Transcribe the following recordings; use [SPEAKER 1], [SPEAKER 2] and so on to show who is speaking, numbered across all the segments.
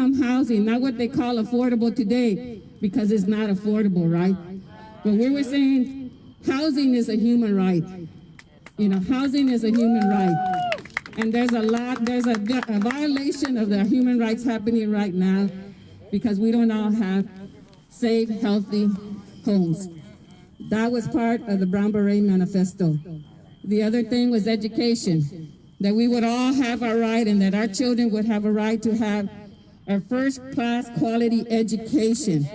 [SPEAKER 1] low-income housing, not what they call affordable today, because it's not affordable, right? But we were saying housing is a human right. You know, housing is a human right. And there's a violation of the human rights happening right now because we don't all have safe, healthy homes. That was part of the Brown Beret Manifesto. The other thing was education, that we would all have our right and that our children would have a right to have a first-class quality education.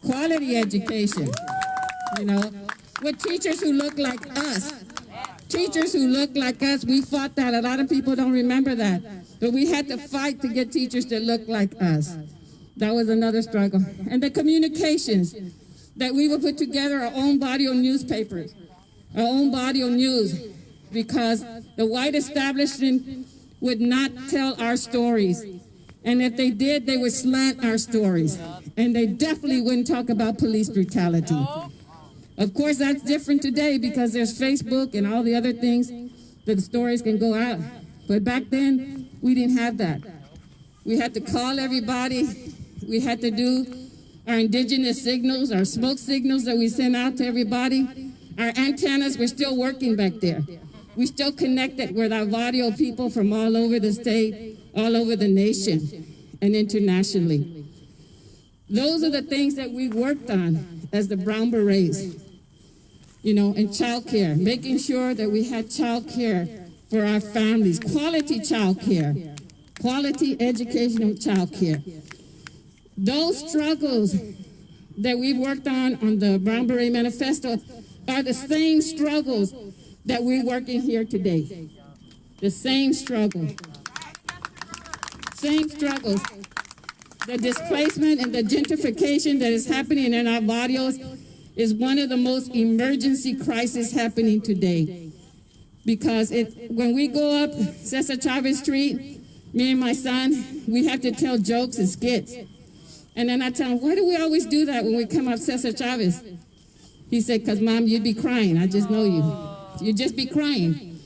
[SPEAKER 1] Quality education, you know, with teachers who look like us. Teachers who look like us, we fought that. A lot of people don't remember that. But we had to fight to get teachers that look like us. That was another struggle. And the communications, that we would put together our own body of newspapers, our own body of news, because the white establishment would not tell our stories. And if they did, they would slant our stories. And they definitely wouldn't talk about police brutality. Of course, that's different today because there's Facebook and all the other things that the stories can go out. But back then, we didn't have that. We had to call everybody. We had to do our indigenous signals, our smoke signals that we sent out to everybody. Our antennas were still working back there. We still connected with our audio people from all over the state, all over the nation, and internationally. Those are the things that we worked on as the Brown Berets. You know, and child care, making sure that we had child care for our families, quality child care, quality educational child care. Those struggles that we worked on the Brown Beret Manifesto are the same struggles that we're working here today. The same struggle. Same struggles. The displacement and the gentrification that is happening in our barrios is one of the most emergency crises happening today. Because when we go up Cesar Chavez Street, me and my son, we have to tell jokes and skits. And then I tell him, why do we always do that when we come up Cesar Chavez? He said, because Mom, you'd be crying. I just know you. You'd just be crying.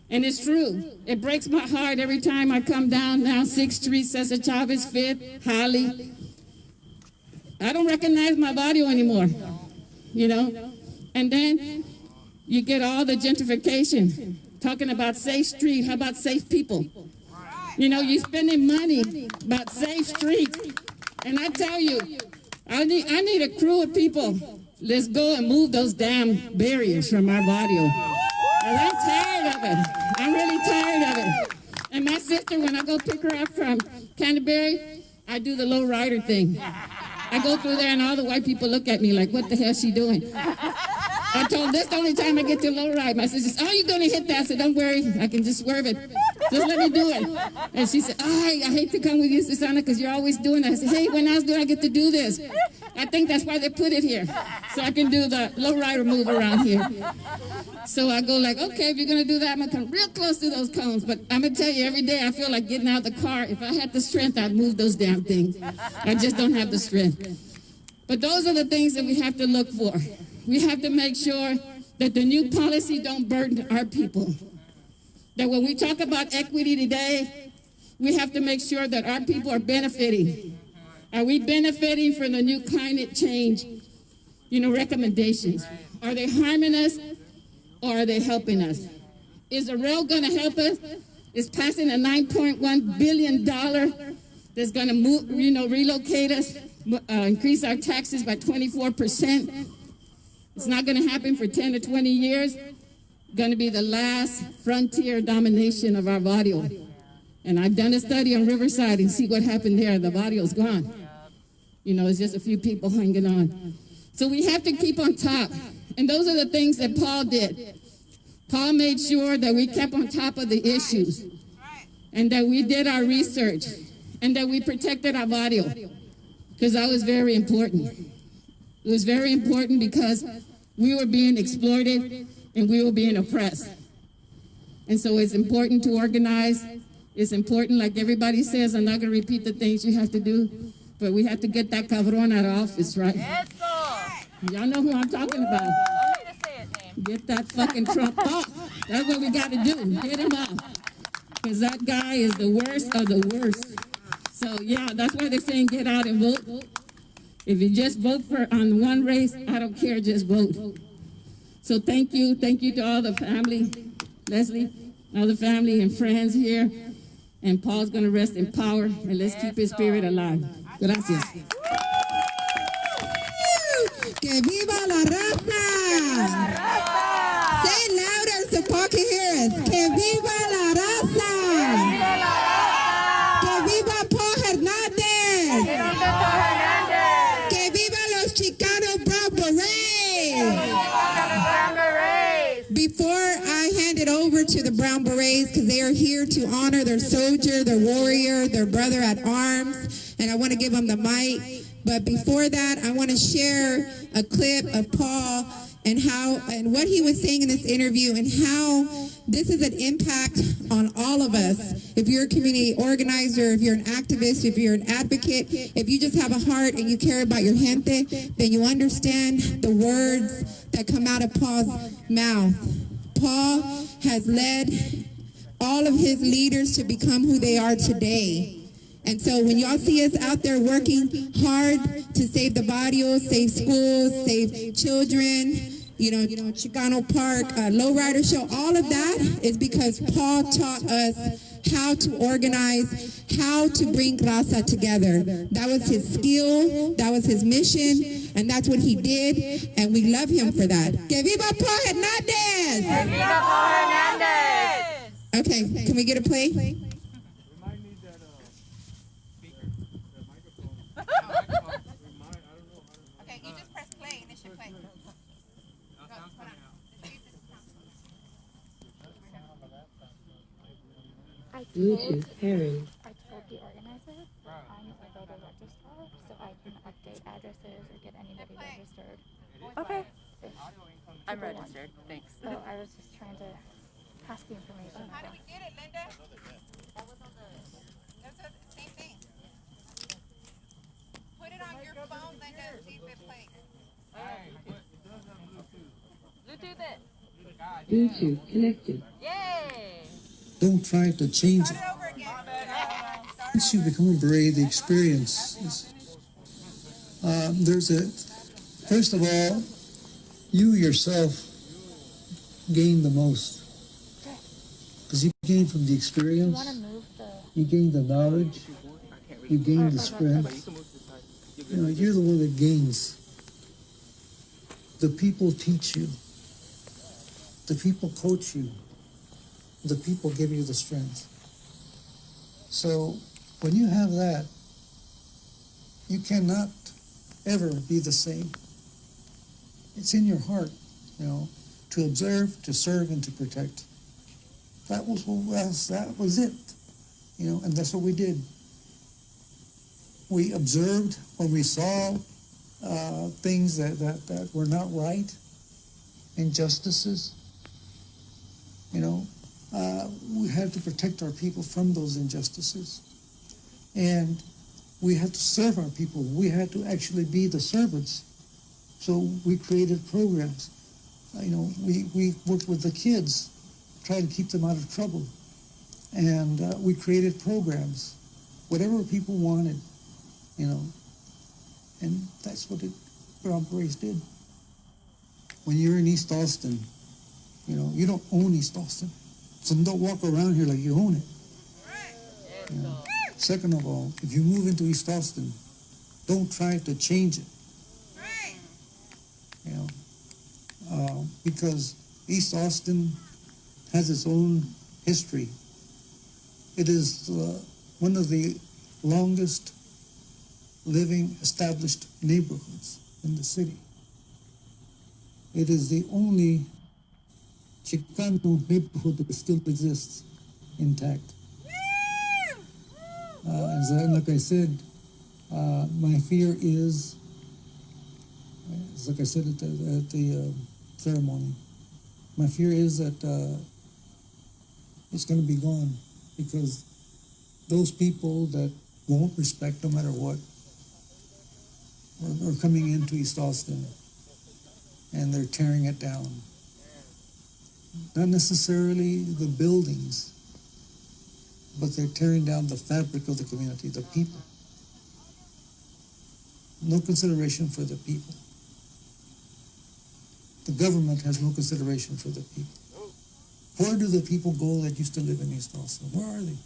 [SPEAKER 1] And it's true. It breaks my heart every time I come down 6th Street, Cesar Chavez, 5th, Holly. I don't recognize my barrio anymore. You know, and then you get all the gentrification, talking about safe street, how about safe people? You know, you're spending money about safe streets, and I tell you, I need a crew of people. Let's go and move those damn barriers from our barrio. And I'm tired of it. I'm really tired of it. And my sister, when I go pick her up from Canterbury, I do the low rider thing. I go through there and all the white people look at me like, what the hell is she doing? I told them, this the only time I get to low ride. My sister says, oh, you're going to hit that. I said, don't worry, I can just swerve it. Just let me do it. And she said, oh, I hate to come with you, Susanna, because you're always doing that. I said, hey, when else do I get to do this? I think that's why they put it here, so I can do the low rider move around here. So I go like, okay, if you're going to do that, I'm going to come real close to those cones. But I'm going to tell you, every day I feel like getting out of the car. If I had the strength, I'd move those damn things. I just don't have the strength. But those are the things that we have to look for. We have to make sure that the new policy don't burden our people. That when we talk about equity today, we have to make sure that our people are benefiting. Are we benefiting from the new climate change, recommendations? Are they harming us or are they helping us? Is the rail going to help us? Is passing a $9.1 billion that's going to move, relocate us, increase our taxes by 24%? It's not going to happen for 10 to 20 years. Going to be the last frontier domination of our barrio. And I've done a study on Riverside and see what happened there. The barrio's gone. It's just a few people hanging on. So we have to keep on top. And those are the things that Paul did. Paul made sure that we kept on top of the issues and that we did our research and that we protected our barrio, because that was very important. It was very important because we were being exploited and we were being oppressed. And so it's important to organize. It's important, like everybody says, I'm not going to repeat the things you have to do, but we have to get that cabron out of office, right? Y'all know who I'm talking about. Get that fucking Trump off. That's what we got to do. Get him off. Because that guy is the worst of the worst. So yeah, that's why they're saying get out and vote. If you just vote for on one race, I don't care, just vote. So thank you to all the family, Leslie, all the family and friends here. And Paul's gonna rest in power, and let's keep his spirit alive. Gracias.
[SPEAKER 2] Que viva la raza! Say it louder so Paul can hear us. Que viva la raza! Que viva Paul Hernández! Que viva los Chicano Brown Berets! Before I hand it over to the Brown Berets, because they are here to honor their soldier, their warrior, their brother at arms, and I want to give them the mic. But before that, I want to share a clip of Paul and what he was saying in this interview and how this is an impact on all of us. If you're a community organizer, if you're an activist, if you're an advocate, if you just have a heart and you care about your gente, then you understand the words that come out of Paul's mouth. Paul has led all of his leaders to become who they are today. And so when y'all see us out there working hard to save the barrios, save schools, save children, Chicano Park, Lowrider Show, all of that is because Paul taught us how to organize, how to bring raza together. That was his skill, that was his mission, and that's what he did, and we love him for that. Que viva Paul Hernández! Que viva Paul Hernández! Okay, can we get a play?
[SPEAKER 3] Okay, you just press play and it should play.
[SPEAKER 4] Bluetooth pairing.
[SPEAKER 5] I told the organizer I'm a voter registrar, so I can update addresses or get anybody registered.
[SPEAKER 6] Okay.
[SPEAKER 5] If
[SPEAKER 6] I'm
[SPEAKER 5] people want.
[SPEAKER 6] registered. Thanks.
[SPEAKER 5] So I was just trying to pass the information
[SPEAKER 3] How do
[SPEAKER 5] along.
[SPEAKER 3] we get it, Linda? That's the same thing. Put it on your phone, Linda, and see if it plays.
[SPEAKER 6] Bluetooth it.
[SPEAKER 4] Bluetooth connected.
[SPEAKER 6] Yay!
[SPEAKER 7] Don't try to change it.
[SPEAKER 3] Start it over again.
[SPEAKER 7] Once you become a beret, the experience first of all, you yourself gain the most. Because you gain from the
[SPEAKER 5] You
[SPEAKER 7] experience,
[SPEAKER 5] want to move the...
[SPEAKER 7] you gain the knowledge, you gain the strength. You're the one that gains. The people teach you. The people coach you. The people give you the strength. So when you have that, you cannot ever be the same. It's in your heart, to observe, to serve, and to protect. That was it, and that's what we did. We observed when we saw things that were not right, injustices. We had to protect our people from those injustices. And we had to serve our people. We had to actually be the servants. So we created programs. We worked with the kids, tried to keep them out of trouble. And we created programs, whatever people wanted, and that's what Brown Berets did. When you're in East Austin, you don't own East Austin. So don't walk around here like you own it. Second of all, if you move into East Austin, don't try to change it. Because East Austin has its own history. It is one of the longest living established neighborhoods in the city. It is the only Chicano neighborhood that still exists intact. Like I said, my fear is, like I said at the ceremony, my fear is that it's going to be gone because those people that won't respect no matter what are coming into East Austin and they're tearing it down. Not necessarily the buildings, but they're tearing down the fabric of the community, the people. No consideration for the people. The government has no consideration for the people. Where do the people go that used to live in East Austin? Where are they?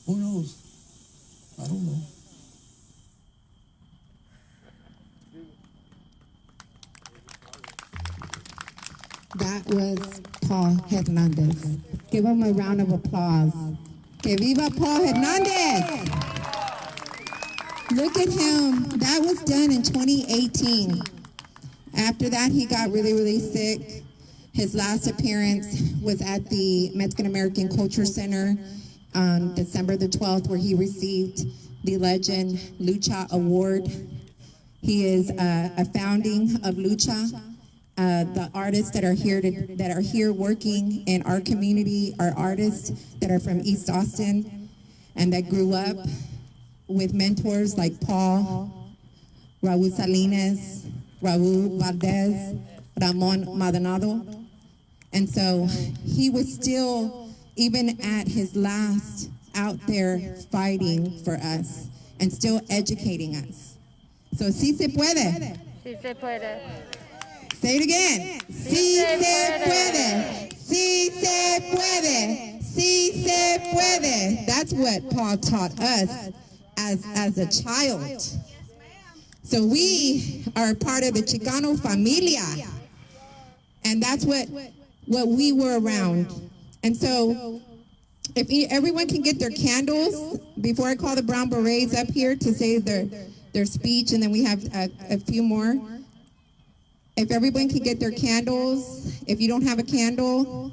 [SPEAKER 7] Who knows? I don't know.
[SPEAKER 2] That was Paul Hernandez. Give him a round of applause. Que viva Paul Hernandez! Look at him. That was done in 2018. After that, he got really, really sick. His last appearance was at the Mexican American Culture Center on December the 12th, where he received the Legend Lucha Award. He is a founding of Lucha. The artists that are here working in our community are artists that are from East Austin and that grew up with mentors like Paul, Raul Salinas, Raul Valdez, Ramon Maldonado. And so he was still, even at his last, out there fighting for us and still educating us. So sí se puede.
[SPEAKER 5] Sí se puede.
[SPEAKER 2] Say it again. Sí se puede. Sí se puede. Sí se puede. That's what Paul taught us as a child. So we are part of the Chicano familia. And that's what we were around. And so if everyone can get their candles before I call the Brown Berets up here to say their speech, and then we have a few more. If everyone can get their candles, if you don't have a candle,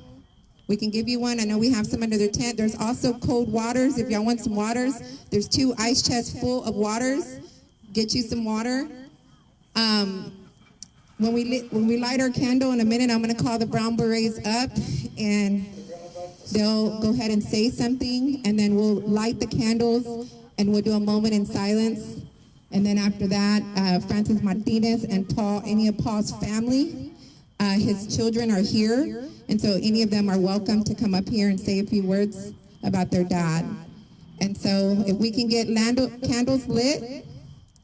[SPEAKER 2] we can give you one. I know we have some under their tent. There's also cold waters. If y'all want some waters, there's 2 ice chests full of waters. Get you some water. When we light our candle in a minute, I'm going to call the Brown Berets up, and they'll go ahead and say something, and then we'll light the candles, and we'll do a moment in silence. And then after that, Francis Martinez and Paul, any of Paul's family, his children are here. And so any of them are welcome to come up here and say a few words about their dad. And so if we can get candles lit,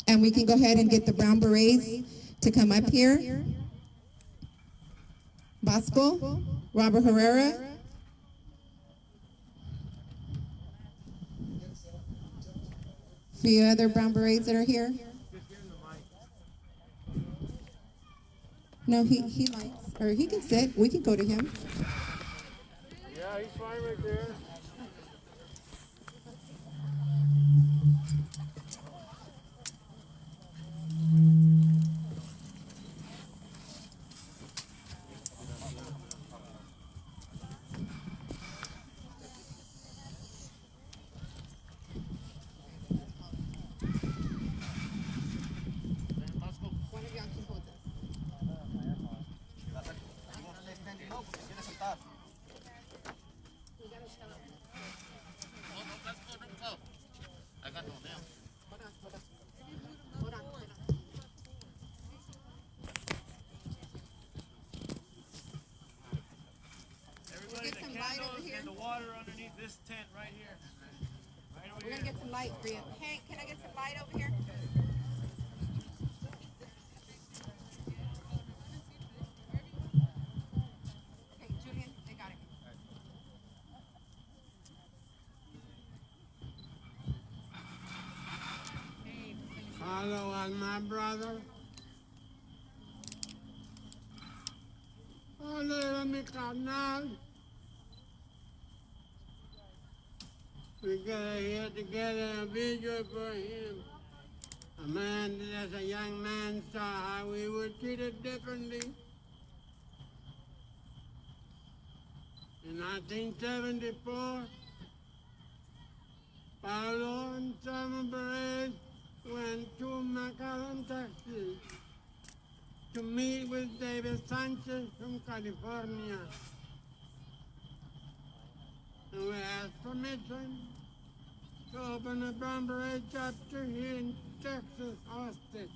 [SPEAKER 2] and we can go ahead and get the Brown Berets to come up here. Bosco, Robert Herrera. Few other Brown Berets that are here. No, he likes, or he can sit. We can go to him.
[SPEAKER 8] Yeah, he's fine right there. And the water underneath this tent right here. Right over
[SPEAKER 3] We're
[SPEAKER 8] here.
[SPEAKER 3] gonna get some light for you. Hank, can I get some light over here? Okay, Julian, they got it.
[SPEAKER 8] Follow on my brother. Follow mi carnal. We got here together a video for him. A man that as a young man saw how we were treated differently. In 1974, Paulo and Simon Perez went to McAllen, Texas to meet with David Sanchez from California. And we asked permission to open a Brown Beret chapter here in Texas, Austin.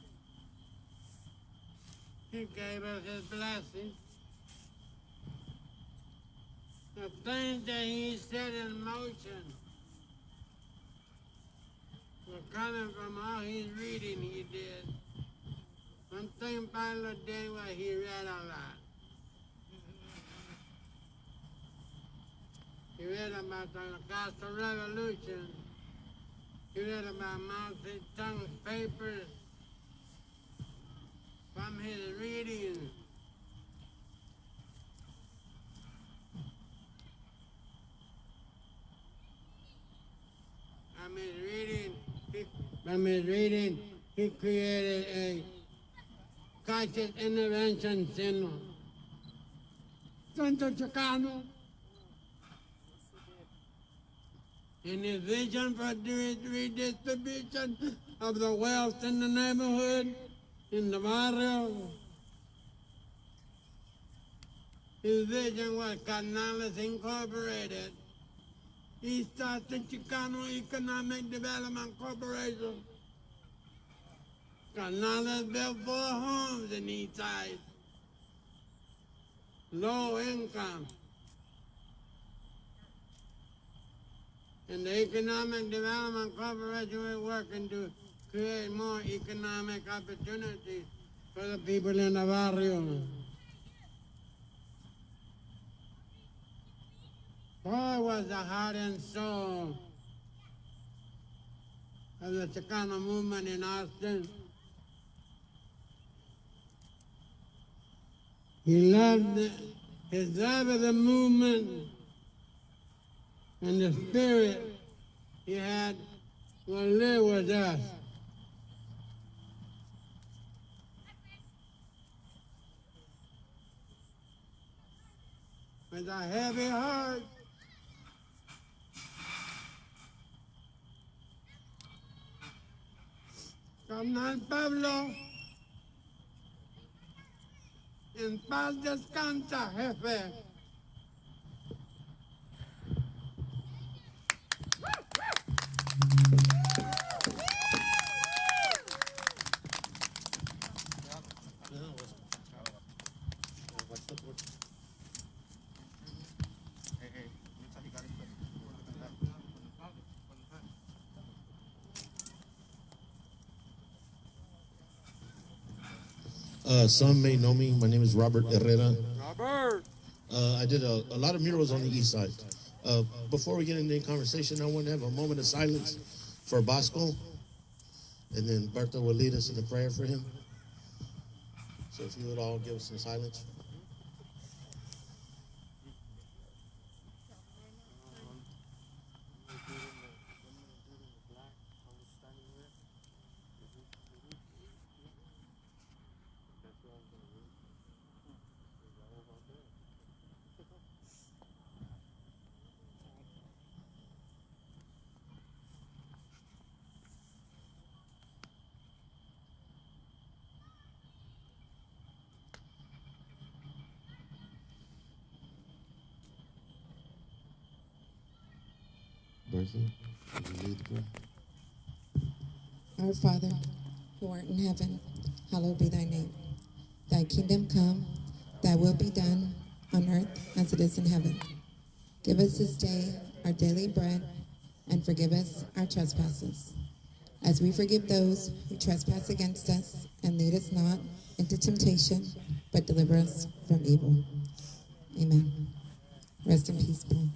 [SPEAKER 8] He gave us his blessing. The things that he set in motion was coming from all his reading he did. One thing about little Danny was he read a lot. He read about the Gospel Revolution. He read about Mao Zedong's papers from his reading. From his reading, he created a conscious intervention center. Santo Chicano. In his vision for the redistribution of the wealth in the neighborhood, in the barrio, his vision was Canales Incorporated, East Santo Chicano Economic Development Corporation. Canales built 4 homes in East Side, low income. And the Economic Development Corporation is working to create more economic opportunities for the people in the barrio. Paul was the heart and soul of the Chicano movement in Austin. He loved his love of the movement and the spirit he had will live with us. With a heavy heart, Carnal Pablo, en paz descansa, jefe.
[SPEAKER 9] Some may know me. My name is Robert Herrera. Robert! I did a lot of murals on the east side. Before we get into the conversation, I want to have a moment of silence for Bosco. And then Bertha will lead us in a prayer for him. So if you would all give us some silence. Bertha, will you lead the prayer?
[SPEAKER 2] Our Father, who art in heaven, hallowed be thy name. Thy kingdom come, thy will be done on earth as it is in heaven. Give us this day our daily bread, and forgive us our trespasses, as we forgive those who trespass against us, and lead us not into temptation, but deliver us from evil. Amen. Rest in peace, Paul.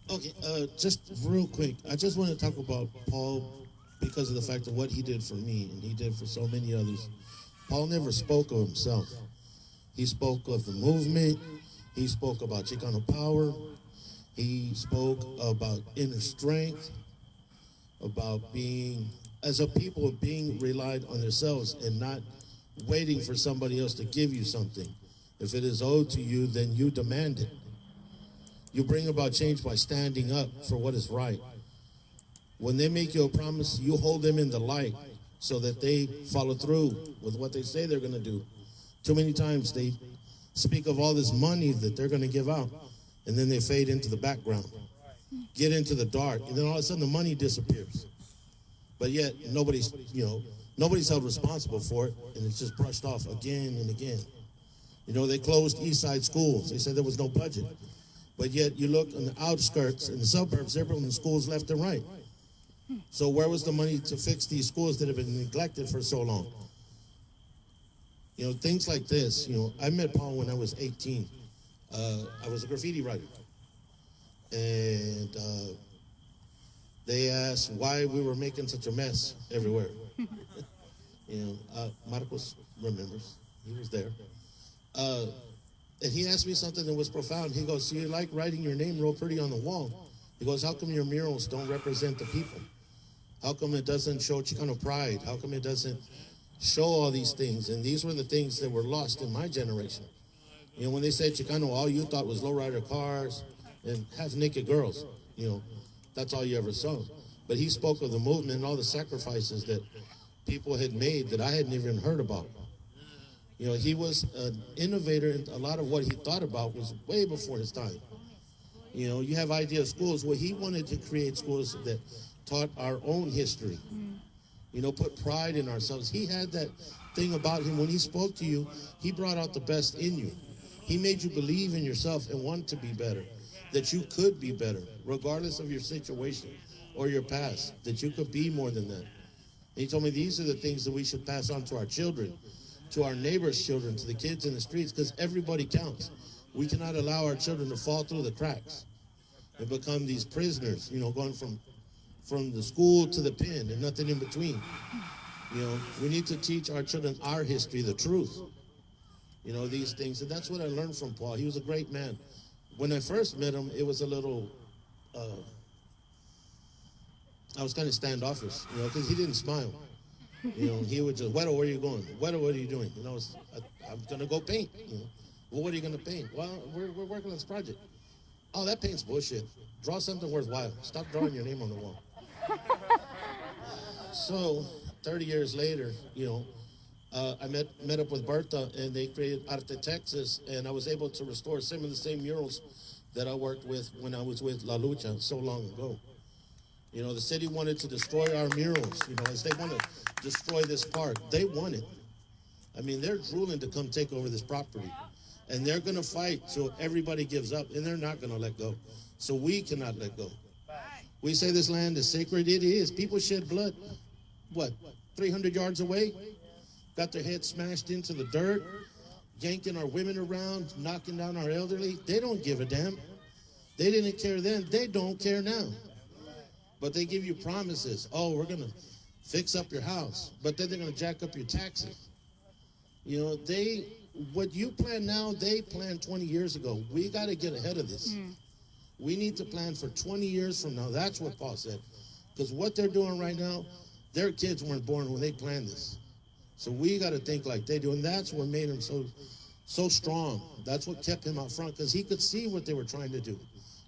[SPEAKER 9] Okay, just real quick, I just want to talk about Paul because of the fact of what he did for me and he did for so many others. Paul never spoke of himself. He spoke of the movement. He spoke about Chicano power. He spoke about inner strength, about being, as a people, being relied on themselves and not waiting for somebody else to give you something. If it is owed to you, then you demand it. You bring about change by standing up for what is right. When they make you a promise, you hold them in the light so that they follow through with what they say they're going to do. Too many times they speak of all this money that they're going to give out, and then they fade into the background, get into the dark, and then all of a sudden the money disappears. But yet nobody's held responsible for it, and it's just brushed off again and again. You know, they closed East Side schools. They said there was no budget. But yet you look on the outskirts and the suburbs, they're building schools left and right. So where was the money to fix these schools that have been neglected for so long? You know, things like this. You know, I met Paul when I was 18. I was a graffiti writer. And they asked why we were making such a mess everywhere. You know, Marcos remembers. He was there. And he asked me something that was profound. He goes, so you like writing your name real pretty on the wall? He goes, how come your murals don't represent the people? How come it doesn't show Chicano pride? How come it doesn't show all these things? And these were the things that were lost in my generation. You know, when they said Chicano, all you thought was lowrider cars and half-naked girls. You know, that's all you ever saw. But he spoke of the movement and all the sacrifices that people had made that I hadn't even heard about. You know, he was an innovator, and a lot of what he thought about was way before his time. You know, you have idea schools. Well, he wanted to create schools that taught our own history. You know, put pride in ourselves. He had that thing about him. When he spoke to you, he brought out the best in you. He made you believe in yourself and want to be better, that you could be better, regardless of your situation or your past, that you could be more than that. And he told me these are the things that we should pass on to our children, to our neighbors' children, to the kids in the streets, because everybody counts. We cannot allow our children to fall through the cracks and become these prisoners, you know, going from the school to the pen and nothing in between. You know, we need to teach our children our history, the truth. You know, these things. And that's what I learned from Paul. He was a great man. When I first met him, it was a little, I was kind of standoffish, you know, because he didn't smile. You know, he would just, Weddle, where are you going? Weddle, what are you doing? You know, I'm going to go paint. You know, well, what are you going to paint? Well, we're working on this project. Oh, that paint's bullshit. Draw something worthwhile. Stop drawing your name on the wall. So, 30 years later, you know, I met up with Bertha, and they created Arte Texas, and I was able to restore some of the same murals that I worked with when I was with La Lucha so long ago. You know, the city wanted to destroy our murals, you know, as they want to destroy this park. They want it. I mean, they're drooling to come take over this property. And they're going to fight till everybody gives up, and they're not going to let go. So we cannot let go. We say this land is sacred. It is. People shed blood, what, 300 yards away? Got their heads smashed into the dirt, yanking our women around, knocking down our elderly. They don't give a damn. They didn't care then. They don't care now. But they give you promises. Oh, we're going to fix up your house. But then they're going to jack up your taxes. You know, what you plan now, they planned 20 years ago. We got to get ahead of this. We need to plan for 20 years from now. That's what Paul said. Because what they're doing right now, their kids weren't born when they planned this. So we got to think like they do. And that's what made him so strong. That's what kept him out front, because he could see what they were trying to do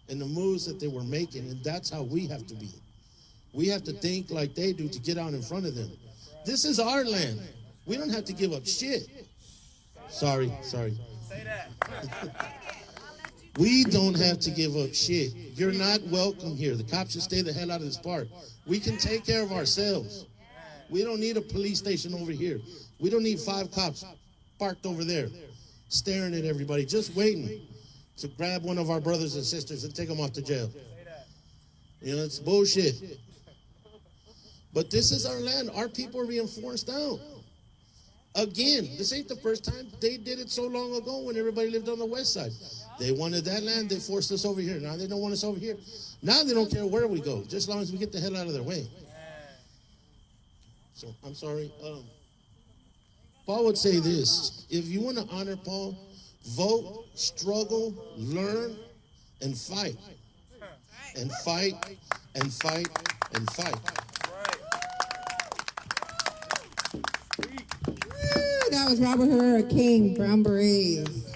[SPEAKER 9] and the moves that they were making. And that's how we have to be. We have to think like they do to get out in front of them. This is our land. We don't have to give up shit. Sorry. Say that. We don't have to give up shit. You're not welcome here. The cops should stay the hell out of this park. We can take care of ourselves. We don't need a police station over here. We don't need 5 cops parked over there, staring at everybody, just waiting to grab one of our brothers and sisters and take them off to jail. You know, it's bullshit. But this is our land. Our people are being forced out. Again, this ain't the first time. They did it so long ago when everybody lived on the west side. They wanted that land. They forced us over here. Now they don't want us over here. Now they don't care where we go, just as long as we get the hell out of their way. So, I'm sorry. Paul would say this. If you want to honor Paul, vote, struggle, learn, and fight. And fight, and fight, and fight.
[SPEAKER 2] That was Robert Herrera King, Brown Berets.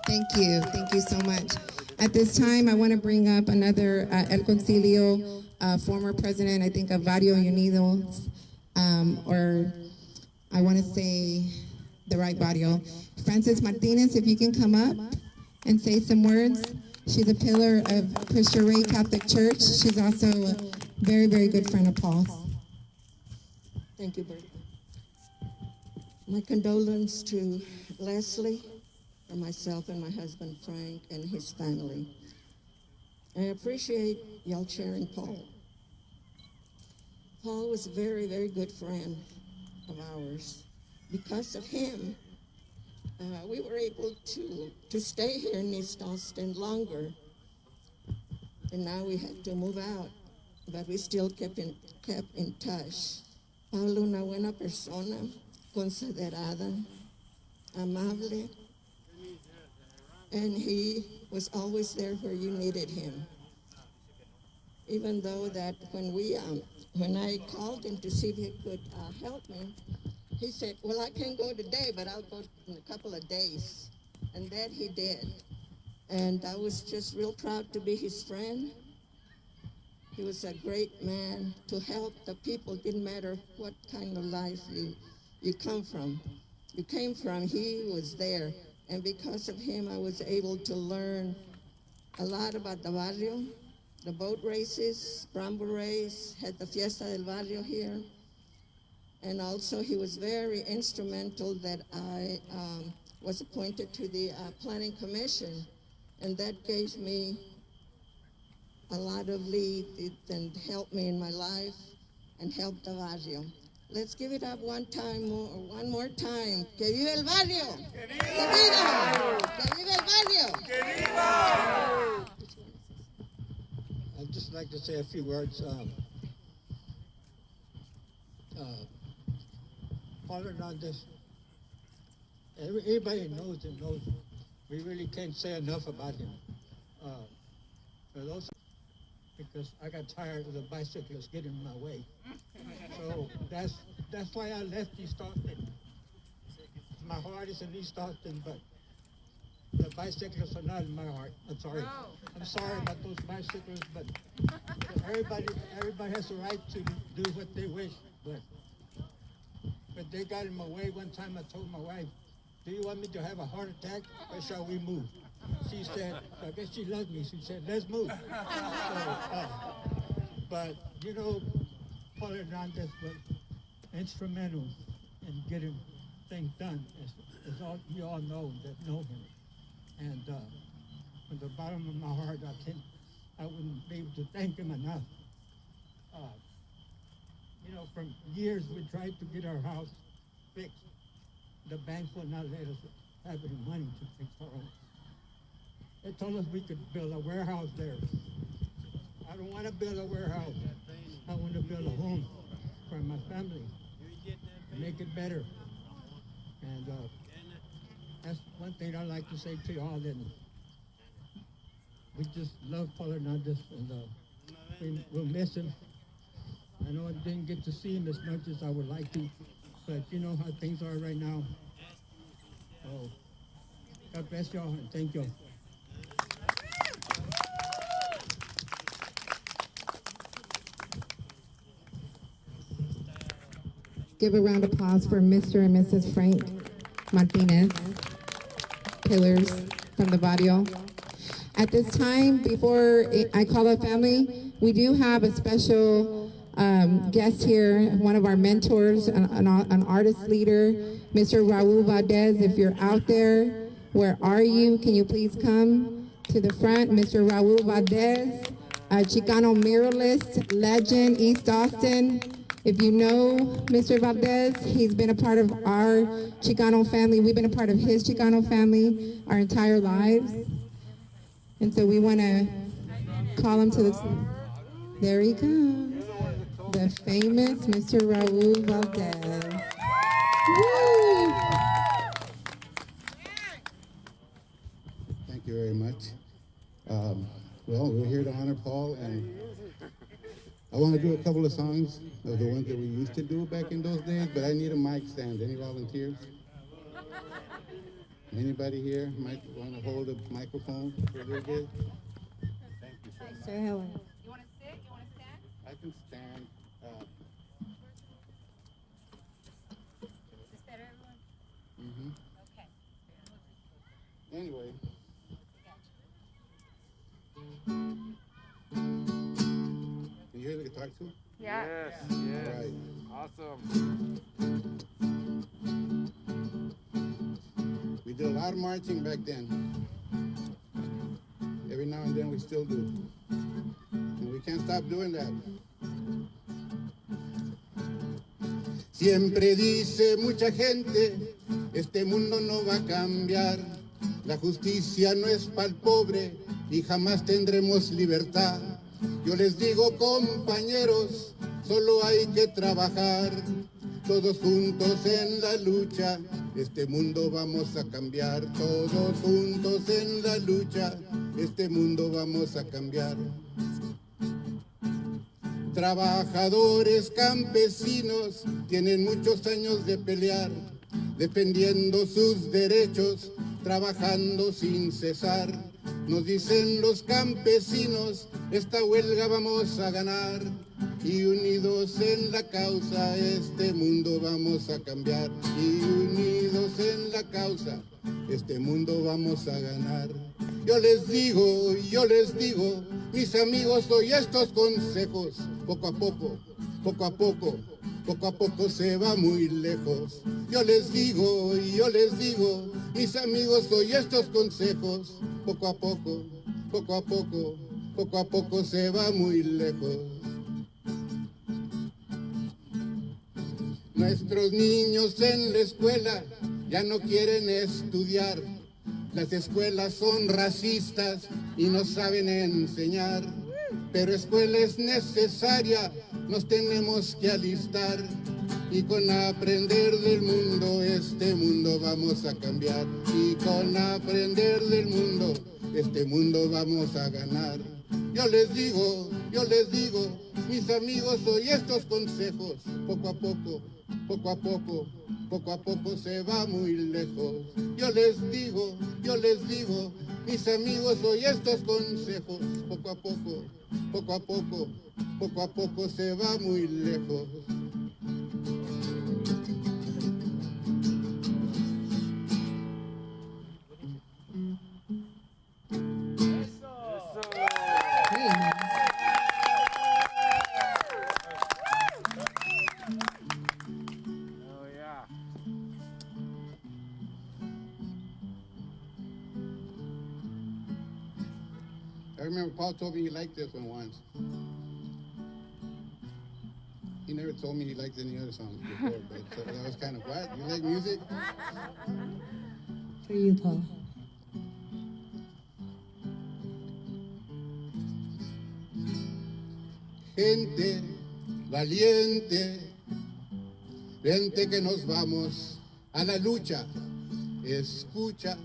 [SPEAKER 2] Thank you. Thank you so much. At this time, I want to bring up another El Concilio, former president, I think, of Barrio Unidos, or I want to say the right barrio. Frances Martinez, if you can come up and say some words. She's a pillar of Christian Ray Catholic Church. She's also a very, very good friend of Paul's.
[SPEAKER 10] Thank you, Bertie. My condolences to Leslie for myself and my husband Frank and his family. I appreciate y'all cheering Paul. Paul was a very, very good friend of ours. Because of him, we were able to stay here in East Austin longer. And now we had to move out, but we still kept in touch. Pablo, una buena persona, considerada, amable, and he was always there where you needed him. Even though that when I called him to see if he could help me, he said, well, I can't go today, but I'll go in a couple of days. And that he did. And I was just real proud to be his friend. He was a great man to help the people. Didn't matter what kind of life you come from. You came from, he was there. And because of him, I was able to learn a lot about the barrio, the boat races, Bramble race, had the Fiesta del Barrio here. And also he was very instrumental that I was appointed to the Planning Commission. And that gave me a lot of lead and helped me in my life and helped the barrio. Let's give it up one more time. Que viva el barrio! Que viva! Que viva el barrio! Que viva!
[SPEAKER 11] I'd just like to say a few words. Paul Hernandez, everybody knows him, we really can't say enough about him. For those, because I got tired of the bicyclists getting in my way. So that's why I left East Austin. My heart is in East Austin, but the bicyclists are not in my heart. I'm sorry. I'm sorry about those bicyclists, but everybody has the right to do what they wish. But they got in my way. One time I told my wife, do you want me to have a heart attack or shall we move? She said, I guess she loved me. She said, let's move. But, you know, Paul Hernandez was instrumental in getting things done, as all, you all know that know him. And from the bottom of my heart, I wouldn't be able to thank him enough. You know, from years we tried to get our house fixed. The bank would not let us have any money to fix our home. They told us we could build a warehouse there. I don't want to build a warehouse. I want to build a home for my family, make it better. And that's one thing I like to say to y'all. That we just love Paul Hernandez, and we'll miss him. I know I didn't get to see him as much as I would like to, but you know how things are right now. Oh, God bless y'all and thank y'all.
[SPEAKER 2] Give a round of applause for Mr. and Mrs. Frank Martinez, pillars from the barrio. At this time, before I call up family, we do have a special guest here, one of our mentors, an artist leader, Mr. Raul Valdez. If you're out there, where are you? Can you please come to the front? Mr. Raul Valdez, a Chicano muralist, legend, East Austin. If you know Mr. Valdez, he's been a part of our Chicano family. We've been a part of his Chicano family our entire lives. And so we want to call him to the... There he comes. The famous Mr. Raul Valdez. Woo!
[SPEAKER 12] Thank you very much. Well, we're here to honor Paul, and I want to do a couple of songs of the ones that we used to do back in those days, but I need a mic stand. Any volunteers? Anybody here might want to hold a microphone for a little bit? Thank you so much.
[SPEAKER 2] Sir Helen.
[SPEAKER 3] You want to sit? You want to stand?
[SPEAKER 12] I can stand.
[SPEAKER 3] Is this better, everyone?
[SPEAKER 12] Mm-hmm.
[SPEAKER 3] Okay.
[SPEAKER 12] Anyway. Can you hear the guitar too?
[SPEAKER 6] Yeah.
[SPEAKER 13] Yes.
[SPEAKER 12] All right.
[SPEAKER 13] Awesome.
[SPEAKER 12] We did a lot of marching back then. Every now and then we still do. And we can't stop doing that. Siempre dice mucha gente, este mundo no va a cambiar. La justicia no es para el pobre y jamás tendremos libertad. Yo les digo, compañeros, solo hay que trabajar. Todos juntos en la lucha, este mundo vamos a cambiar. Todos juntos en la lucha, este mundo vamos a cambiar. Trabajadores campesinos tienen muchos años de pelear, defendiendo sus derechos, trabajando sin cesar. Nos dicen los campesinos, esta huelga vamos a ganar, y unidos en la causa, este mundo vamos a cambiar. Y unidos en la causa, este mundo vamos a ganar. Yo les digo, mis amigos, doy estos consejos. Poco a poco, poco a poco, poco a poco se va muy lejos. Yo les digo, mis amigos, doy estos consejos. Poco a poco, poco a poco, poco a poco se va muy lejos. Nuestros niños en la escuela ya no quieren estudiar. Las escuelas son racistas y no saben enseñar. Pero escuela es necesaria, nos tenemos que alistar. Y con aprender del mundo, este mundo vamos a cambiar. Y con aprender del mundo, este mundo vamos a ganar. Yo les digo, mis amigos, doy estos consejos. Poco a poco, poco a poco, poco a poco se va muy lejos. Yo les digo, mis amigos, doy estos consejos. Poco a poco, poco a poco, poco a poco se va muy lejos. I remember Paul told me he liked this one once. He never told me he liked any other songs before, but so that was kind of, what? You like music?
[SPEAKER 4] For you, Paul.
[SPEAKER 12] Gente valiente, vente que nos vamos a la lucha. Escucha,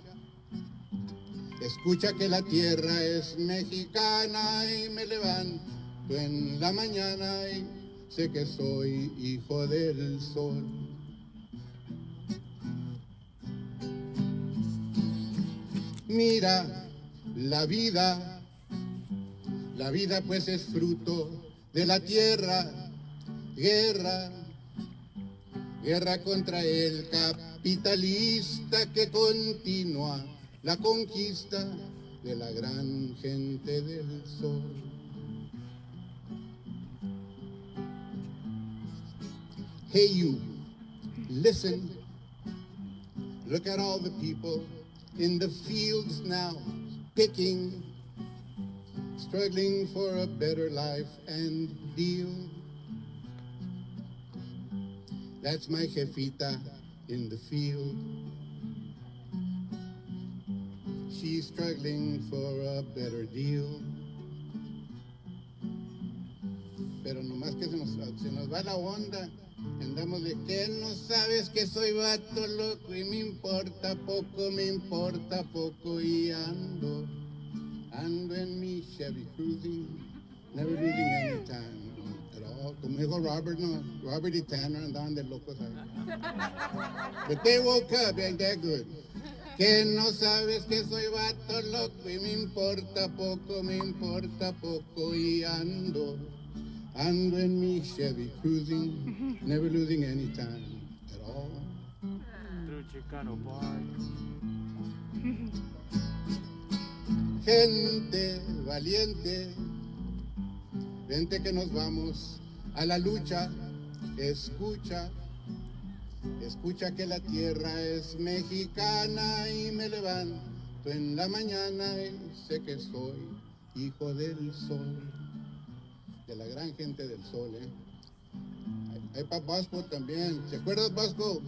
[SPEAKER 12] escucha que la tierra es mexicana y me levanto en la mañana y sé que soy hijo del sol. Mira, la vida pues es fruto de la tierra, guerra, guerra contra el capitalista que continúa la conquista de la gran gente del sol. Hey you, listen, look at all the people in the fields now, picking, struggling for a better life and deal. That's my jefita in the field. She's struggling for a better deal. Pero nomás que se nos va la onda. Andamos de que no sabes que soy vato loco y me importa poco y ando en mi Chevy cruising, never losing any time at all. Como dijo Robert, no, Robert y Tanner andaban de locos ahí. But they woke up, ain't that good? Que no sabes que soy vato loco y me importa poco y ando en mi Chevy cruising, never losing any time at all.
[SPEAKER 13] Through Chicano Park.
[SPEAKER 12] Gente valiente, vente que nos vamos a la lucha, escucha, Escucha que la tierra es mexicana y me levanto en la mañana y sé que soy hijo del sol, de la gran gente del sol, ¿eh? Hay para Vasco también. ¿Se acuerdas, Vasco?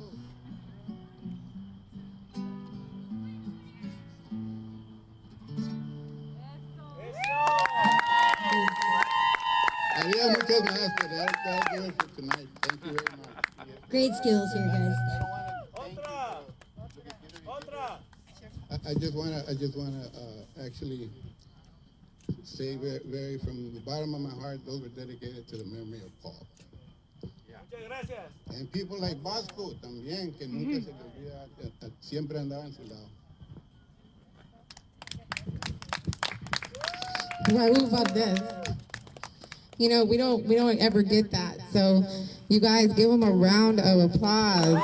[SPEAKER 12] Había muchas más, but I'll do it for tonight. Thank you very much.
[SPEAKER 14] Great skills here, guys.
[SPEAKER 12] I just wanna actually say very from the bottom of my heart, those were dedicated to the memory of Paul.
[SPEAKER 13] Muchas gracias.
[SPEAKER 12] And people like Vasco también, que nunca se le olvida, siempre andaba en su lado.
[SPEAKER 2] Raul Valdez. You know, we don't ever get that. So you guys give him a round of applause.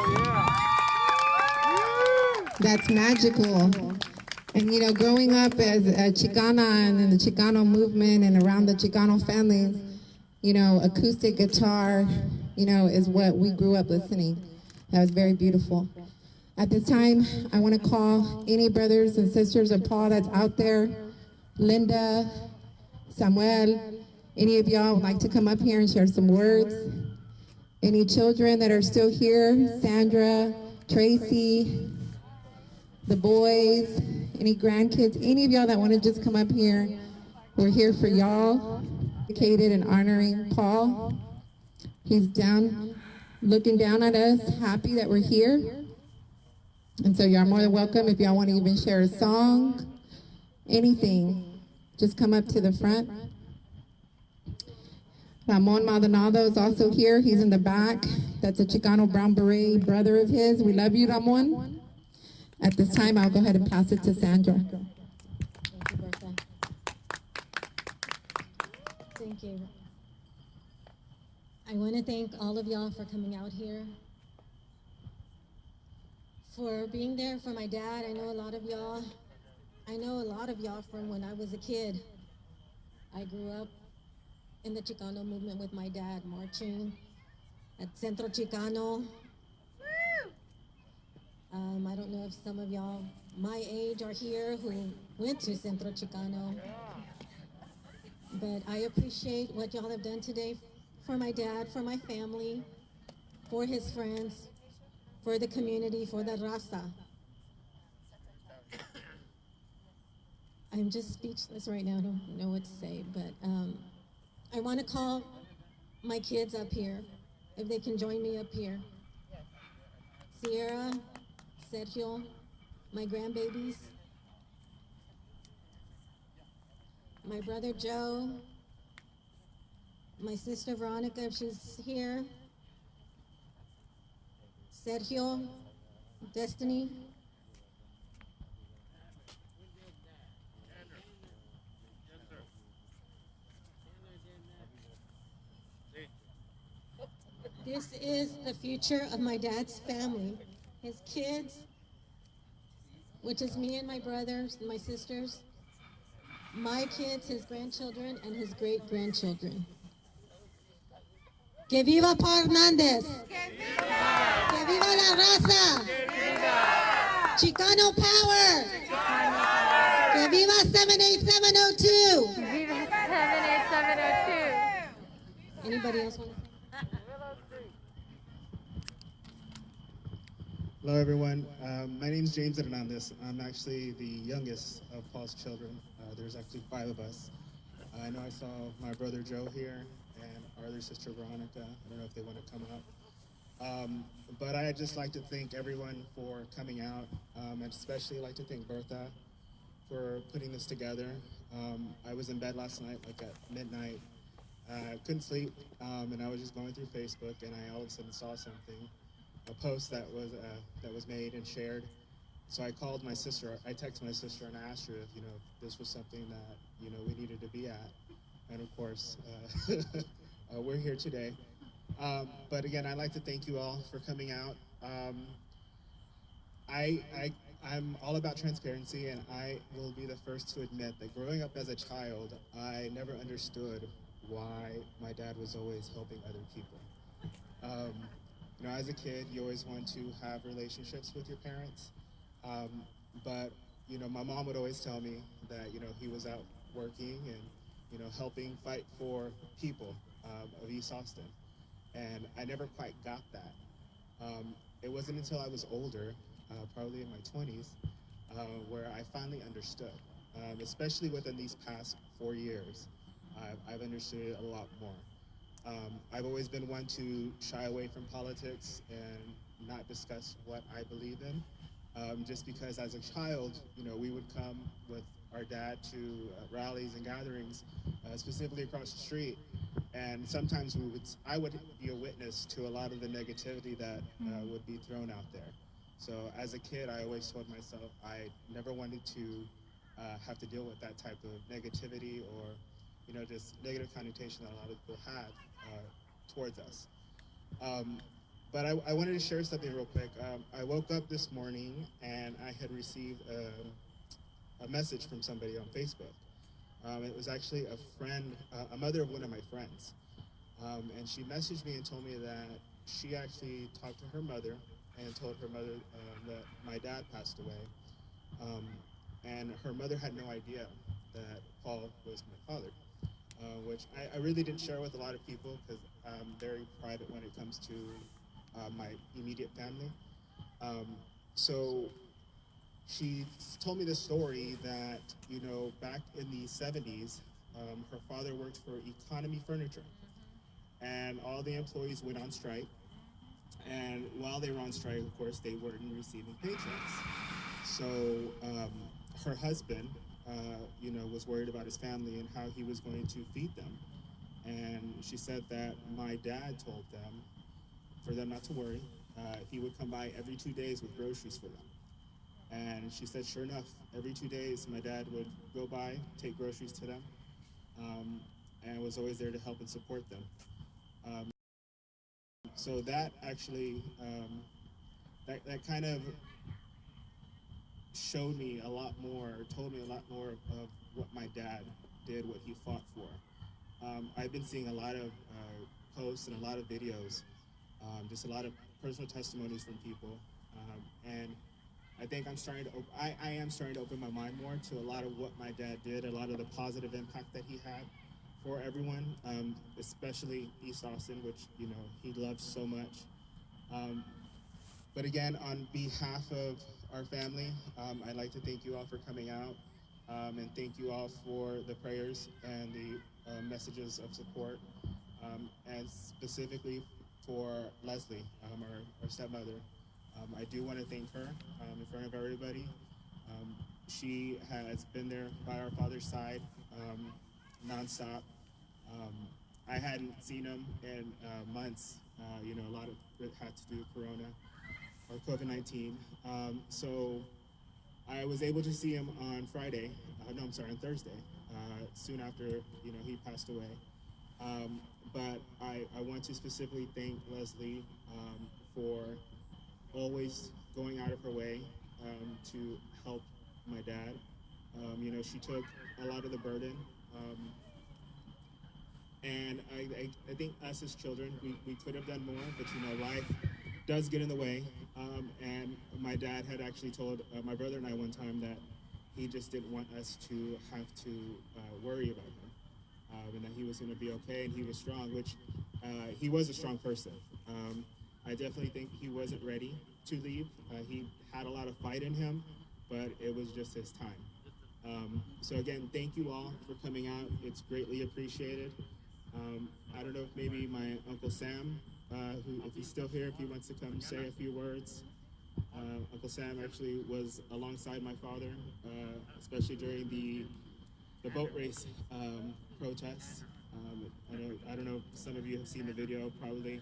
[SPEAKER 2] That's magical. And you know, growing up as a Chicana and in the Chicano movement and around the Chicano families, you know, acoustic guitar, you know, is what we grew up listening. That was very beautiful. At this time, I want to call any brothers and sisters of Paul that's out there, Linda, Samuel, any of y'all would like to come up here and share some words? Any children that are still here? Sandra, Tracy, the boys, any grandkids, any of y'all that want to just come up here? We're here for y'all, dedicated and honoring Paul. He's down, looking down at us, happy that we're here. And so y'all more than welcome if y'all want to even share a song, anything, just come up to the front. Ramon Maldonado is also here. He's in the back. That's a Chicano Brown Beret brother of his. We love you, Ramon. At this time, I'll go ahead and pass it to Sandra.
[SPEAKER 14] Thank you, Bertha. Thank you. I want to thank all of y'all for coming out here, for being there for my dad. I know a lot of y'all from when I was a kid. I grew up in the Chicano movement with my dad, marching at Centro Chicano. I don't know if some of y'all my age are here who went to Centro Chicano, but I appreciate what y'all have done today for my dad, for my family, for his friends, for the community, for the raza. I'm just speechless right now. I don't know what to say, but I want to call my kids up here, if they can join me up here. Sierra, Sergio, my grandbabies, my brother Joe, my sister Veronica, if she's here, Sergio, Destiny, this is the future of my dad's family, his kids, which is me and my brothers and my sisters, my kids, his grandchildren, and his great-grandchildren. Que viva Paul Hernandez! Que viva la raza! Chicano power! Que viva 78702!
[SPEAKER 5] Viva 78702!
[SPEAKER 14] Anybody else want to?
[SPEAKER 15] Hello, everyone. My name is James Hernandez. I'm actually the youngest of Paul's children. There's actually 5 of us. I know I saw my brother Joe here and our other sister Veronica. I don't know if they want to come up. But I'd just like to thank everyone for coming out, and especially like to thank Bertha for putting this together. I was in bed last night, like at midnight. I couldn't sleep, and I was just going through Facebook, and I all of a sudden saw something. A post that was made and shared. So I called my sister. I texted my sister and asked her if if this was something that we needed to be at. And of course, we're here today. But again, I'd like to thank you all for coming out. I'm all about transparency, and I will be the first to admit that growing up as a child, I never understood why my dad was always helping other people. as a kid, you always want to have relationships with your parents. But, my mom would always tell me that, he was out working and, helping fight for people of East Austin. And I never quite got that. It wasn't until I was older, probably in my 20s, where I finally understood, especially within these past 4 years. I've understood it a lot more. I've always been one to shy away from politics and not discuss what I believe in, just because as a child, we would come with our dad to rallies and gatherings, specifically across the street, and sometimes I would be a witness to a lot of the negativity that would be thrown out there. So as a kid, I always told myself I never wanted to have to deal with that type of negativity or just negative connotation that a lot of people have towards us. But I wanted to share something real quick. I woke up this morning and I had received a message from somebody on Facebook. It was actually a mother of one of my friends. And she messaged me and told me that she actually talked to her mother and told her mother that my dad passed away. And her mother had no idea that Paul was my father. Which I really didn't share with a lot of people because I'm very private when it comes to my immediate family. So she told me this story that, back in the 70s, her father worked for Economy Furniture. And all the employees went on strike. And while they were on strike, of course, they weren't receiving paychecks. So her husband, was worried about his family and how he was going to feed them. And she said that my dad told them, for them not to worry, he would come by every 2 days with groceries for them. And she said, sure enough, every 2 days, my dad would go by, take groceries to them, and was always there to help and support them. So that actually, that kind of showed me a lot more, told me a lot more of what my dad did, what he fought for. I've been seeing a lot of posts and a lot of videos, just a lot of personal testimonies from people, and I think I am starting to open my mind more to a lot of what my dad did, a lot of the positive impact that he had for everyone, especially East Austin, which he loved so much. But again, on behalf of our family, I'd like to thank you all for coming out, and thank you all for the prayers and the messages of support, and specifically for Leslie, our stepmother. I do want to thank her in front of everybody. She has been there by our father's side nonstop. I hadn't seen him in months. A lot of it had to do with Corona or COVID-19. So I was able to see him on Friday. On Thursday, soon after he passed away. But I want to specifically thank Leslie for always going out of her way to help my dad. She took a lot of the burden. And I think us as children, we could have done more, but life does get in the way. And my dad had actually told my brother and I one time that he just didn't want us to have to worry about him, and that he was going to be okay and he was strong, which he was a strong person. I definitely think he wasn't ready to leave. He had a lot of fight in him, but it was just his time. So again, thank you all for coming out. It's greatly appreciated. I don't know if maybe my Uncle Sam, who, if he's still here, if he wants to come say a few words. Uncle Sam actually was alongside my father, especially during the boat race protests. I don't know if some of you have seen the video probably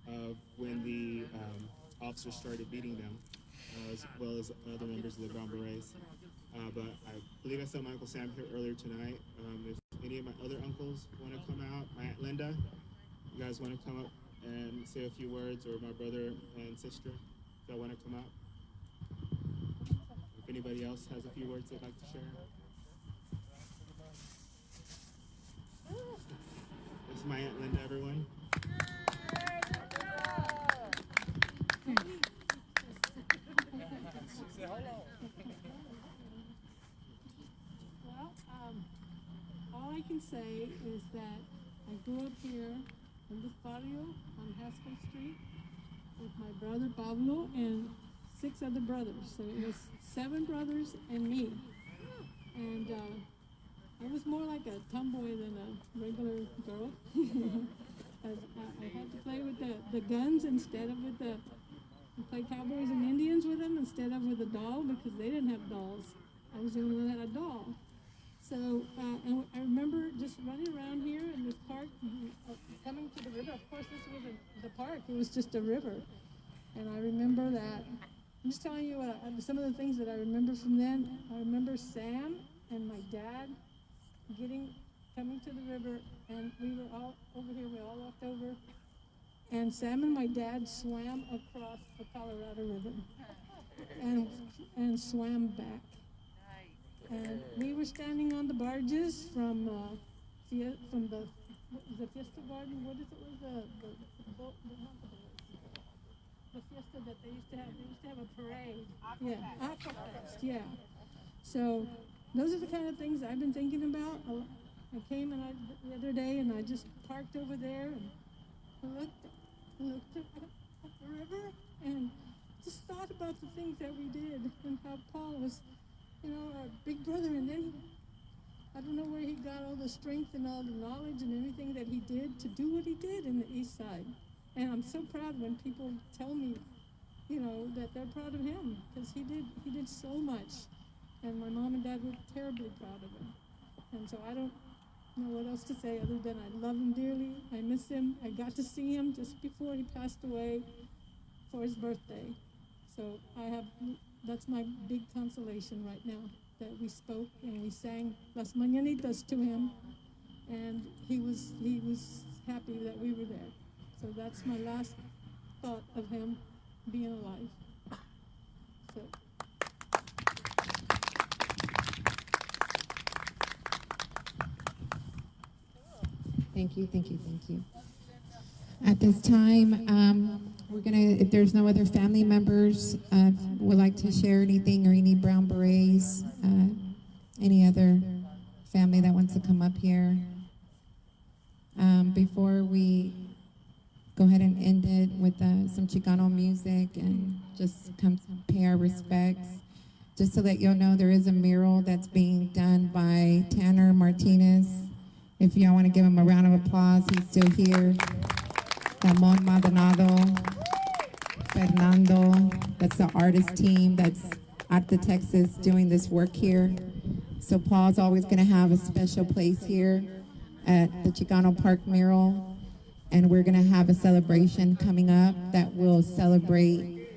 [SPEAKER 15] of when the officers started beating them, as well as other members of the Brown Berets. But I believe I saw my Uncle Sam here earlier tonight. If any of my other uncles want to come out, my Aunt Linda, you guys want to come up and say a few words, or my brother and sister, if y'all want to come out. If anybody else has a few words they'd like to share. This is my Aunt Linda, everyone.
[SPEAKER 16] that I grew up here in this barrio on Haskell Street with my brother Pablo and 6 other brothers. So it was 7 brothers and me. And I was more like a tomboy than a regular girl. I had to play with the guns instead of with the, play cowboys and Indians with them instead of with a doll because they didn't have dolls. I was the only one that had a doll. So and I remember just running around here in this park, coming to the river. Of course, this wasn't the park, it was just a river. And I remember that. I'm just telling you some of the things that I remember from then. I remember Sam and my dad coming to the river, and we were all over here, we all walked over, and Sam and my dad swam across the Colorado River and swam back. And we were standing on the barges from the Fiesta Garden. What is it? The fiesta that they used to have. They used to have a parade. Yeah, Aquafest. Yeah. So those are the kind of things I've been thinking about. I came the other day and I just parked over there and looked at the river and just thought about the things that we did and how Paul was, our big brother, and then I don't know where he got all the strength and all the knowledge and everything that he did to do what he did in the East Side. And I'm so proud when people tell me, that they're proud of him because he did so much. And my mom and dad were terribly proud of him. And so I don't know what else to say other than I love him dearly. I miss him. I got to see him just before he passed away for his birthday. So that's my big consolation right now, that we spoke and we sang Las Mañanitas to him, and he was happy that we were there. So that's my last thought of him being alive. So.
[SPEAKER 2] Thank you, thank you, thank you. At this time, we're gonna, if there's no other family members would like to share anything, or any brown berets, any other family that wants to come up here. Before we go ahead and end it with some Chicano music and just come pay our respects, just to let y'all know there is a mural that's being done by Tanner Martinez. If y'all want to give him a round of applause, he's still here. Ramon Maldonado, Fernando, that's the artist team that's at the Texas doing this work here. So Paul's always going to have a special place here at the Chicano Park mural, and we're going to have a celebration coming up that will celebrate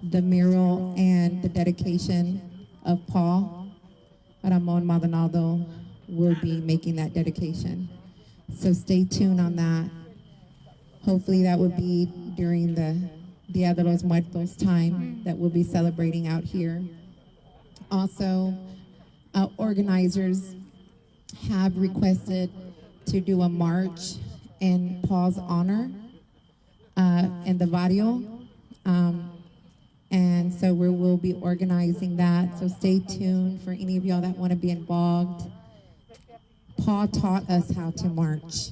[SPEAKER 2] the mural and the dedication of Paul. Ramon Maldonado will be making that dedication. So stay tuned on that. Hopefully that will be during the Dia de los Muertos time that we'll be celebrating out here. Also, organizers have requested to do a march in Paul's honor in the barrio. And so we will be organizing that. So stay tuned for any of y'all that want to be involved. Paul taught us how to march.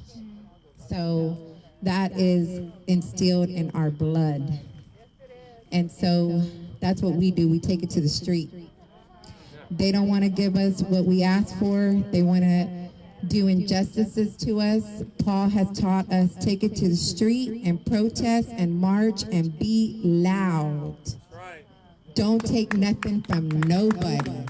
[SPEAKER 2] So that is instilled in our blood. And so that's what we do. We take it to the street. They don't want to give us what we ask for. They want to do injustices to us. Paul has taught us, take it to the street and protest and march and be loud. Don't take nothing from nobody.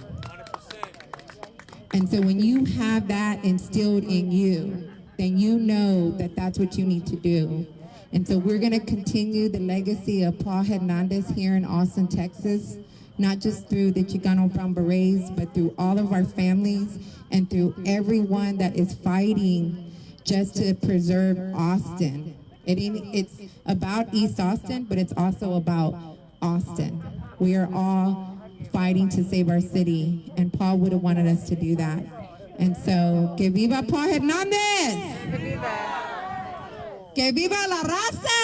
[SPEAKER 2] And so when you have that instilled in you, then you know that that's what you need to do. And so we're going to continue the legacy of Paul Hernandez here in Austin, Texas, not just through the Chicano Brown Berets, but through all of our families and through everyone that is fighting just to preserve Austin. It's about East Austin, but it's also about Austin. We are all fighting to save our city, and Paul would have wanted us to do that. And so, que viva Paul Hernandez! Que viva la raza!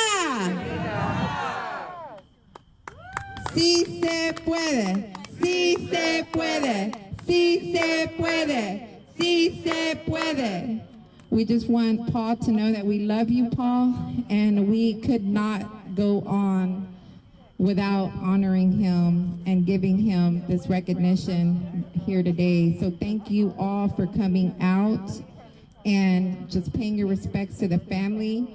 [SPEAKER 2] Sí se puede, sí se puede, sí se puede, sí se puede. We just want Paul to know that we love you, Paul, and we could not go on without honoring him and giving him this recognition here today. So thank you all for coming out and just paying your respects to the family.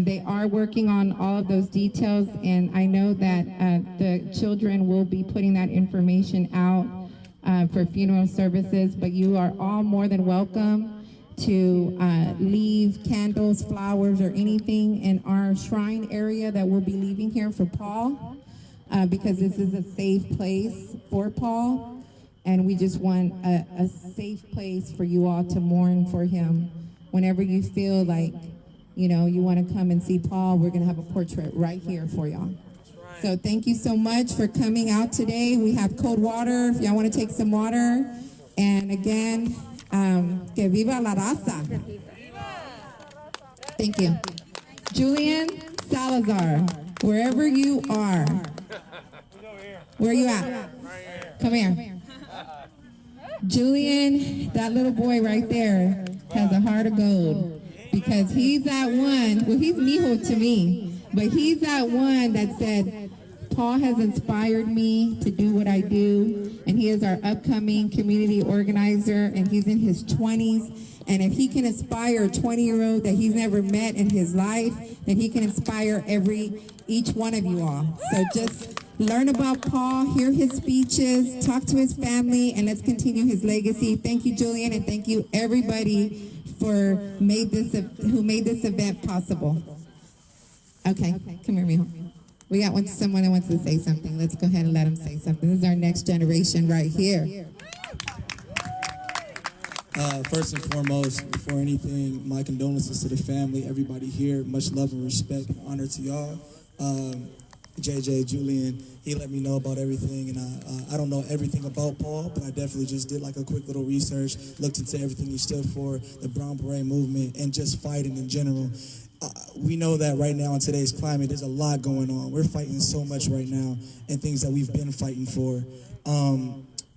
[SPEAKER 2] They are working on all of those details, and I know that the children will be putting that information out for funeral services, but you are all more than welcome to leave candles, flowers, or anything in our shrine area that we'll be leaving here for Paul, because this is a safe place for Paul, and we just want a safe place for you all to mourn for him. Whenever you feel like, you know, you want to come and see Paul, we're going to have a portrait right here for y'all. So thank you so much for coming out today. We have cold water if y'all want to take some water. And again, que viva la raza. Thank you. Julian Salazar, wherever you are. Where are you at? Come here. Julian, that little boy right there has a heart of gold, because he's that one, well, he's mijo to me, but he's that one that said, Paul has inspired me to do what I do, and he is our upcoming community organizer, and he's in his 20s, and if he can inspire a 20-year-old that he's never met in his life, then he can inspire each one of you all. So just learn about Paul, hear his speeches, talk to his family, and let's continue his legacy. Thank you, Julian, and thank you everybody who made this event possible. Okay, come here, mijo. We got someone that wants to say something. Let's go ahead and let him say something. This is our next generation right here.
[SPEAKER 17] First and foremost, before anything, my condolences to the family, everybody here. Much love and respect and honor to y'all. JJ, Julian, he let me know about everything, and I don't know everything about Paul, but I definitely just did like a quick little research, looked into everything he stood for, the Brown Beret movement, and just fighting in general. We know that right now in today's climate, there's a lot going on. We're fighting so much right now, and things that we've been fighting for.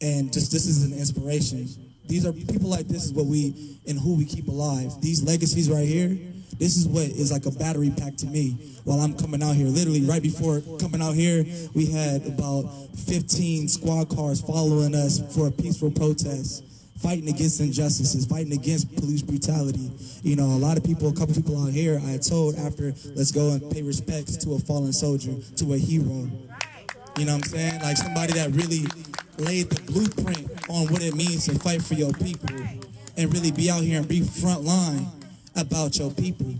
[SPEAKER 17] And just this is an inspiration. These are people like this is what who we keep alive. These legacies right here, this is what is like a battery pack to me while I'm coming out here. Literally right before coming out here, we had about 15 squad cars following us for a peaceful protest, fighting against injustices, fighting against police brutality. You know, a couple people out here, I had told after, let's go and pay respects to a fallen soldier, to a hero. You know what I'm saying? Like somebody that really laid the blueprint on what it means to fight for your people and really be out here and be front line about your people.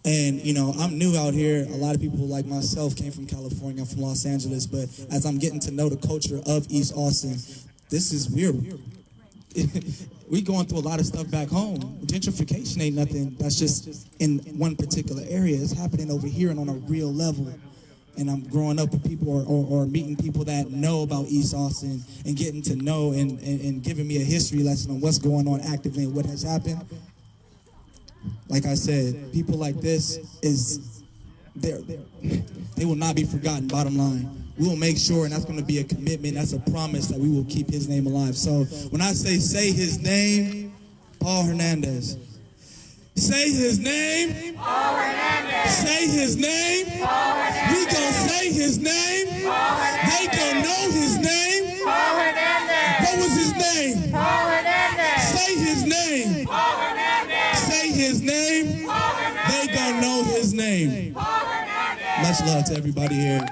[SPEAKER 17] And, you know, I'm new out here. A lot of people like myself came from California, I'm from Los Angeles, but as I'm getting to know the culture of East Austin, this is weird. We going through a lot of stuff back home. Gentrification ain't nothing that's just in one particular area. It's happening over here and on a real level. And I'm growing up with people or meeting people that know about East Austin and getting to know and giving me a history lesson on what's going on actively and what has happened. Like I said, people like this they will not be forgotten, bottom line. We will make sure, and that's going to be a commitment, that's a promise that we will keep his name alive. So when I say his name, Paul Hernandez. Say his name. Paul Hernandez. Say his name. Paul Hernandez. We gonna say his name. Paul Hernandez. They gonna know his name. Paul Hernandez. What was his name? Paul Hernandez. Say his name. Paul Hernandez. Say his name. Paul Hernandez. They gonna know his name. Paul Hernandez. Much love to everybody here.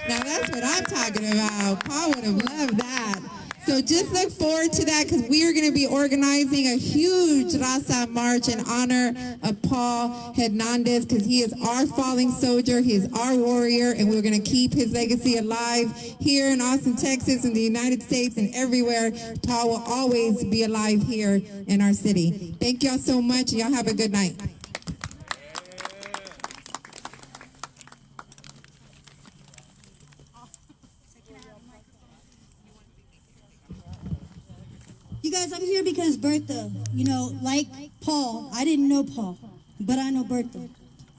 [SPEAKER 2] Now that's what I'm talking about. Paul would have loved that. So just look forward to that, because we are going to be organizing a huge Raza March in honor of Paul Hernandez, because he is our fallen soldier, he is our warrior, and we're going to keep his legacy alive here in Austin, Texas, in the United States, and everywhere. Paul will always be alive here in our city. Thank y'all so much, and y'all have a good night.
[SPEAKER 18] You guys, I'm here because Bertha, you know, like Paul, I didn't know Paul, but I know Bertha.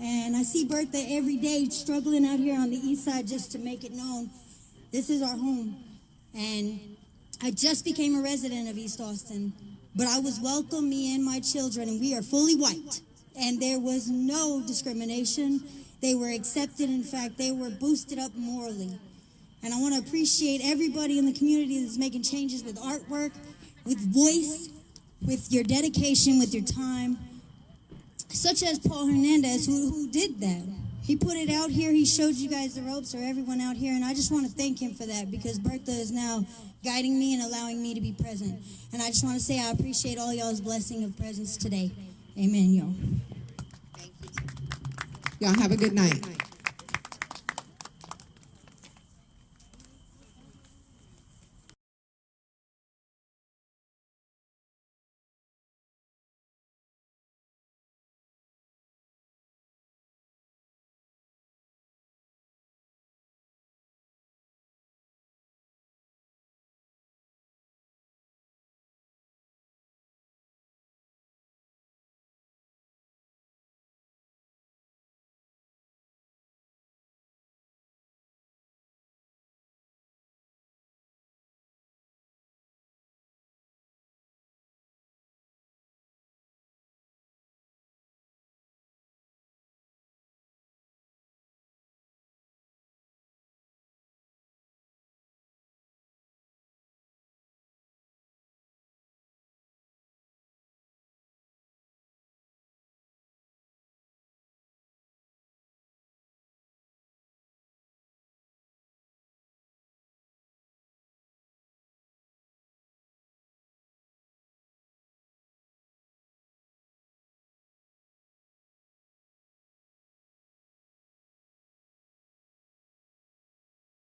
[SPEAKER 18] And I see Bertha every day struggling out here on the east side just to make it known. This is our home. And I just became a resident of East Austin But I was welcome, me and my children, and we are fully white. And there was no discrimination. They were accepted. In fact, they were boosted up morally. And I want to appreciate everybody in the community that's making changes with artwork, with voice, with your dedication, with your time, such as Paul Hernandez, who did that. He put it out here. He showed you guys the ropes, or everyone out here, and I just want to thank him for that, because Bertha is now guiding me and allowing me to be present. And I just want to say I appreciate all y'all's blessing of presence today. Amen, y'all.
[SPEAKER 2] Y'all have a good night.